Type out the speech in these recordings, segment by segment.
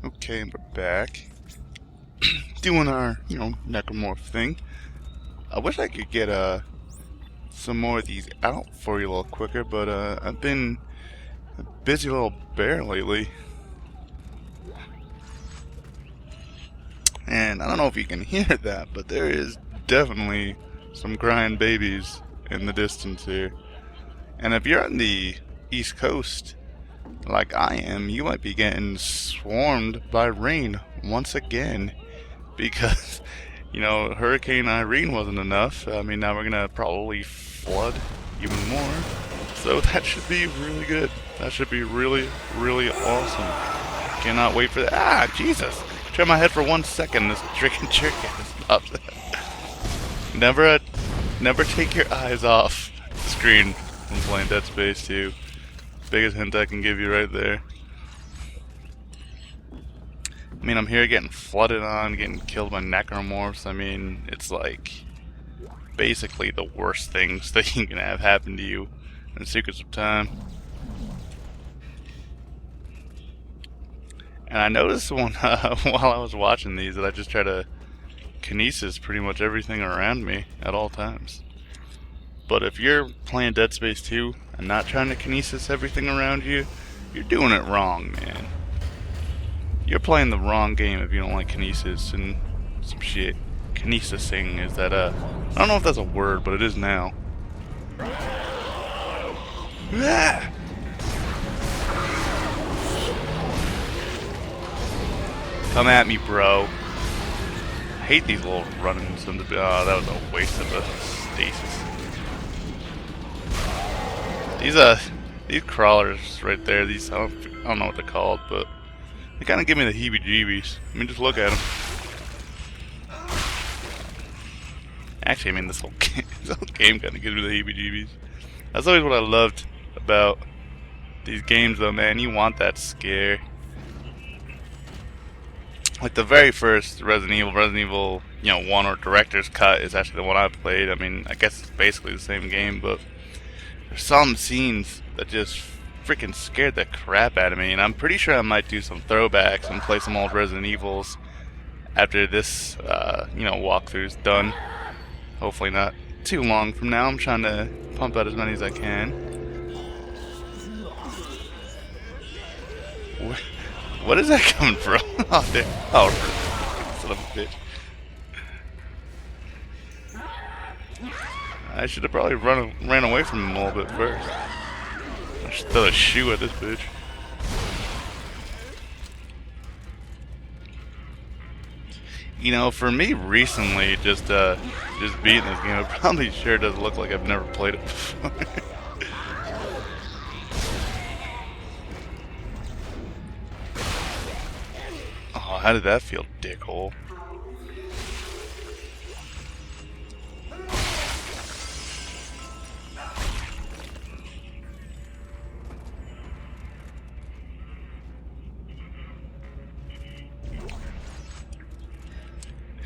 Okay, we're back. Doing our, necromorph thing. I wish I could get some more of these out for you a little quicker, but I've been a busy little bear lately. And I don't know if you can hear that, but there is definitely some crying babies in the distance here. And if you're on the East Coast, like I am, you might be getting swarmed by rain once again. Because, Hurricane Irene wasn't enough. I mean, now we're gonna probably flood even more. So that should be really good. That should be really, really awesome. Cannot wait for that. Ah, Jesus! Turn my head for 1 second. This freaking chicken stops that. Never take your eyes off the screen when playing Dead Space 2. Biggest hint I can give you right there. I mean, I'm here getting flooded on, getting killed by necromorphs. I mean, it's like basically the worst things that you can have happen to you in Secrets of Time. And I noticed while I was watching these that I just try to kinesis pretty much everything around me at all times. But if you're playing Dead Space 2 and not trying to kinesis everything around you, you're doing it wrong, man. You're playing the wrong game if you don't like kinesis and some shit. Kinesising is that, I don't know if that's a word, but it is now. Ah! Come at me, bro. I hate these little running. Oh, that was a waste of a stasis. These crawlers right there, I don't know what they're called, but they kind of give me the heebie-jeebies. I mean, just look at them. Actually, I mean, this whole game kind of gives me the heebie-jeebies. That's always what I loved about these games, though, man. You want that scare. Like the very first Resident Evil, 1 or Director's Cut is actually the one I played. I mean, I guess it's basically the same game, but there's some scenes that just freaking scared the crap out of me, and I'm pretty sure I might do some throwbacks and play some old Resident Evils after this, walkthrough's done. Hopefully not too long from now. I'm trying to pump out as many as I can. What is that coming from? Oh, there. Oh, son of a bitch. I should have probably ran away from him a little bit first. I should throw a shoe at this bitch. For me recently, just beating this game, it probably sure does look like I've never played it before. Oh, how did that feel, dickhole?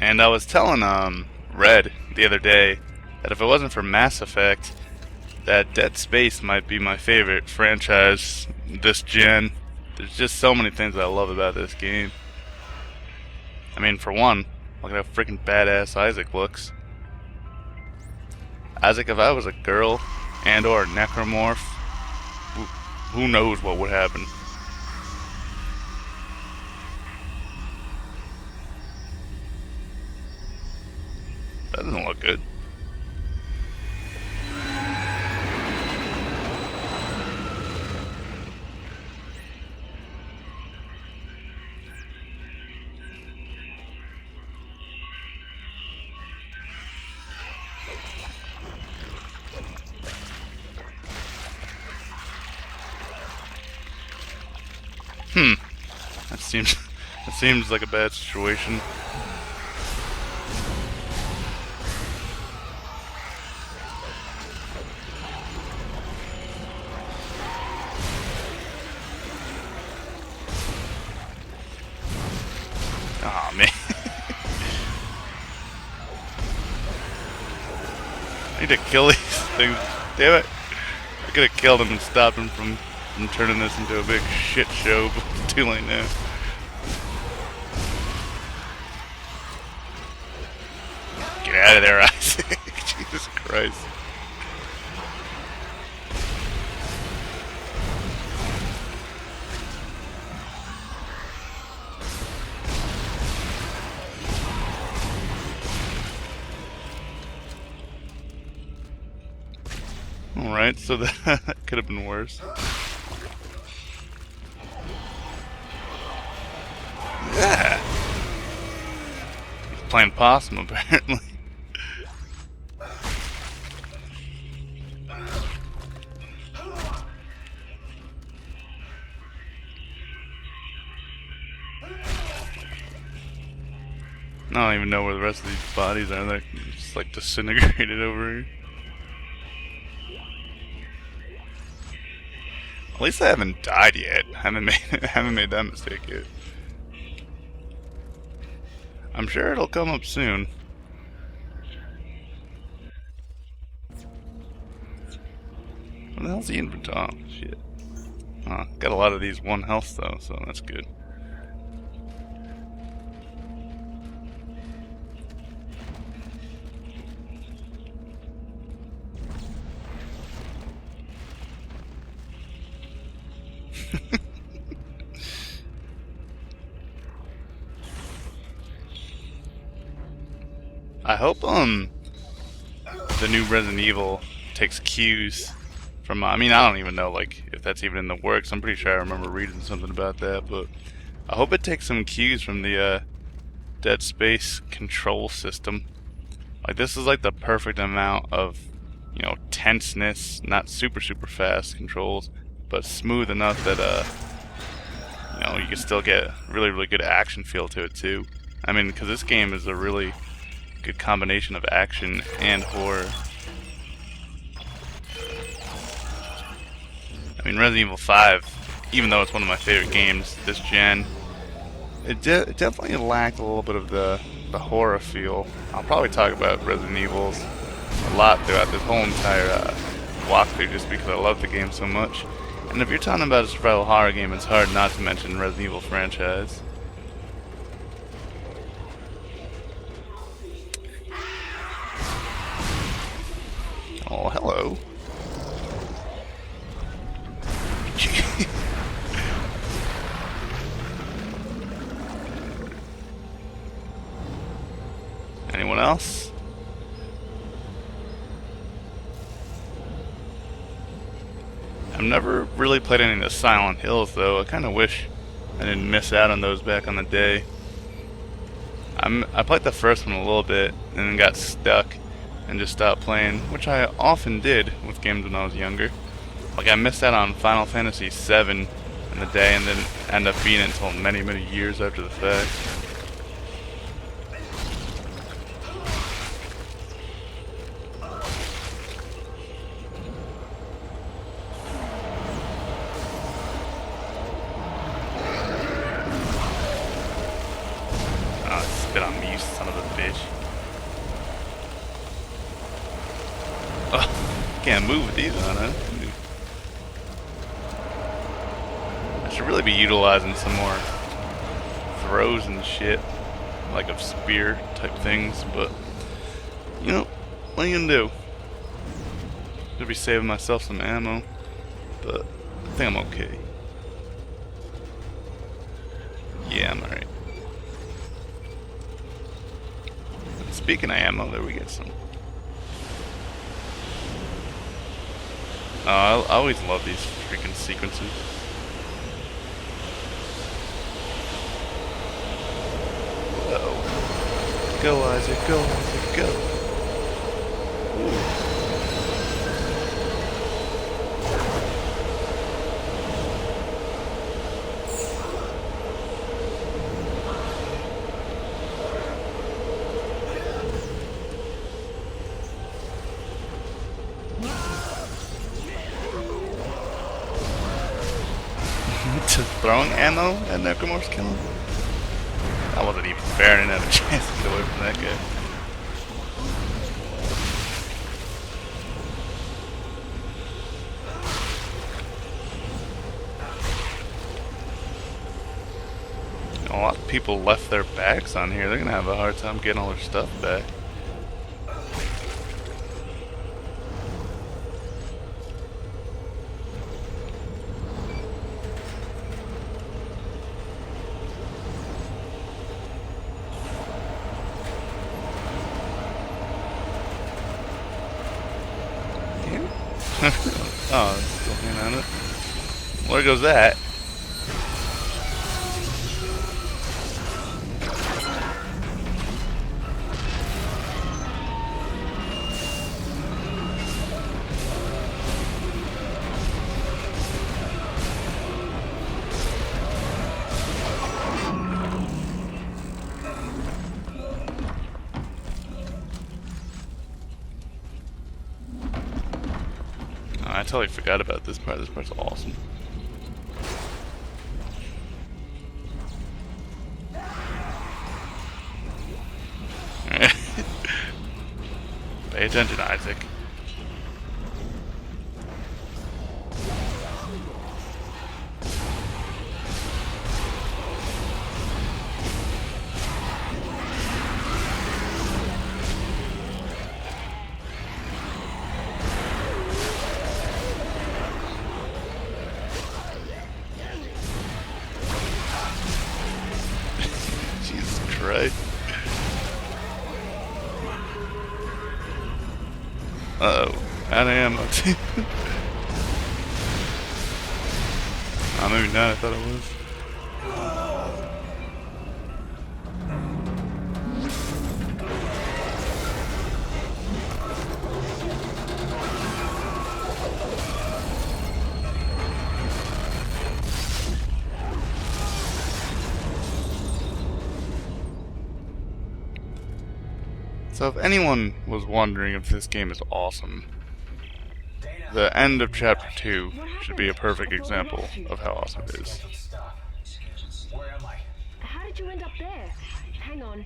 And I was telling Red the other day that if it wasn't for Mass Effect, that Dead Space might be my favorite franchise this gen. There's just so many things that I love about this game. I mean, for one, look at how freaking badass Isaac looks. Isaac, if I was a girl and or a necromorph, who knows what would happen. That doesn't look good. That seems like a bad situation. Aw, man. I need to kill these things. Damn it. I could have killed him and stopped him from turning this into a big shit show, but it's too late now. out of there, Isaac. Jesus Christ. Alright, so that could have been worse. Yeah. He's playing possum, apparently. I don't even know where the rest of these bodies are. They're just like disintegrated over here. At least I haven't died yet. Haven't made that mistake yet. I'm sure it'll come up soon. What the hell's the inventory? Oh, shit. Got a lot of these 1 health though, so that's good. I hope the new Resident Evil takes cues from I mean, I don't even know like if that's even in the works. I'm pretty sure I remember reading something about that, but I hope it takes some cues from the Dead Space control system. Like this is like the perfect amount of, you know, tenseness, not super fast controls, but smooth enough that you know, you can still get really good action feel to it too. I mean, because this game is a really good combination of action and horror. I mean, Resident Evil 5, even though it's one of my favorite games this gen, it definitely lacked a little bit of the horror feel. I'll probably talk about Resident Evils a lot throughout this whole entire walkthrough just because I love the game so much. And if you're talking about a survival horror game, it's hard not to mention Resident Evil franchise. Oh, hello. Anyone else? I've never really played any of the Silent Hills though. I kind of wish I didn't miss out on those back on the day. I played the first one a little bit and then got stuck and just stopped playing, which I often did with games when I was younger. Like I missed out on Final Fantasy VII in the day and then ended up being it until many years after the fact. Spit on me, you son of a bitch. Oh, can't move with these on, huh? I should really be utilizing some more throws and shit, like of spear type things, but you know, what are you gonna do? Should be saving myself some ammo, but I think I'm okay. Yeah, I'm alright. Speaking of ammo, there we get some. I always love these freaking sequences. Uh-oh. Go, Isaac, go, Isaac, go. Ooh. Just throwing ammo at Necromorph's killing? That wasn't even fair. I didn't have a chance to get away from that guy. A lot of people left their bags on here. They're gonna have a hard time getting all their stuff back. Oh, it's still hanging on it. Where goes that? Oh, I totally forgot about this part. This part's awesome. Pay attention, Isaac. Jesus Christ. Uh-oh. Out of ammo. Oh, maybe not. I thought it was. So if anyone was wondering if this game is awesome, the end of Chapter 2 should be a perfect example of how awesome it is. Where am I? How did you end up there? Hang on.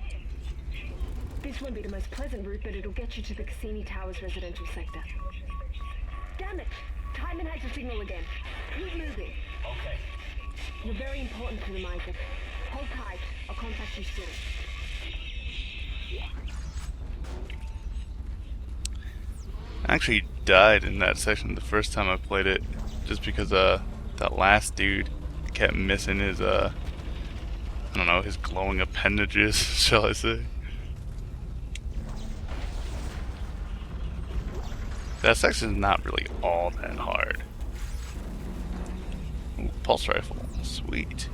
This won't be the most pleasant route, but it'll get you to the Cassini Towers residential sector. Damn it! Timon has your signal again. Keep moving. Okay. You're very important to them, Isaac. Hold tight. I'll contact you soon. I actually died in that section the first time I played it, just because that last dude kept missing his I don't know, his glowing appendages, shall I say. That section is not really all that hard. Ooh, pulse rifle, sweet.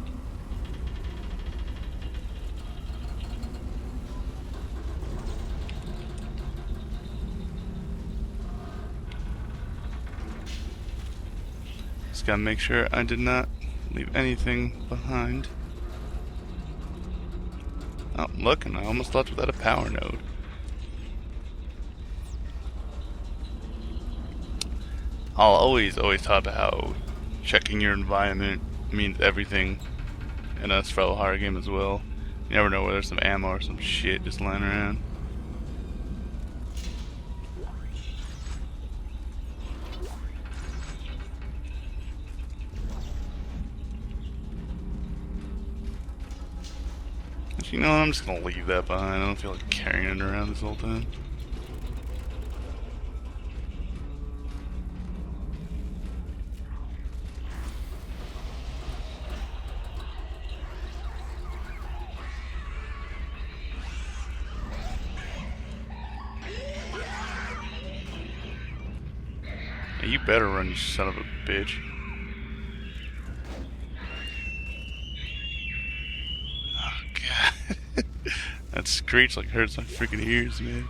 Just gotta make sure I did not leave anything behind. Oh, look, and I almost left without a power node. I'll always talk about how checking your environment means everything in a survival horror game as well. You never know where there's some ammo or some shit just lying around. You know, I'm just gonna leave that behind. I don't feel like carrying it around this whole time. Hey, you better run, you son of a bitch. Oh, God. That screech like hurts my freaking ears, man.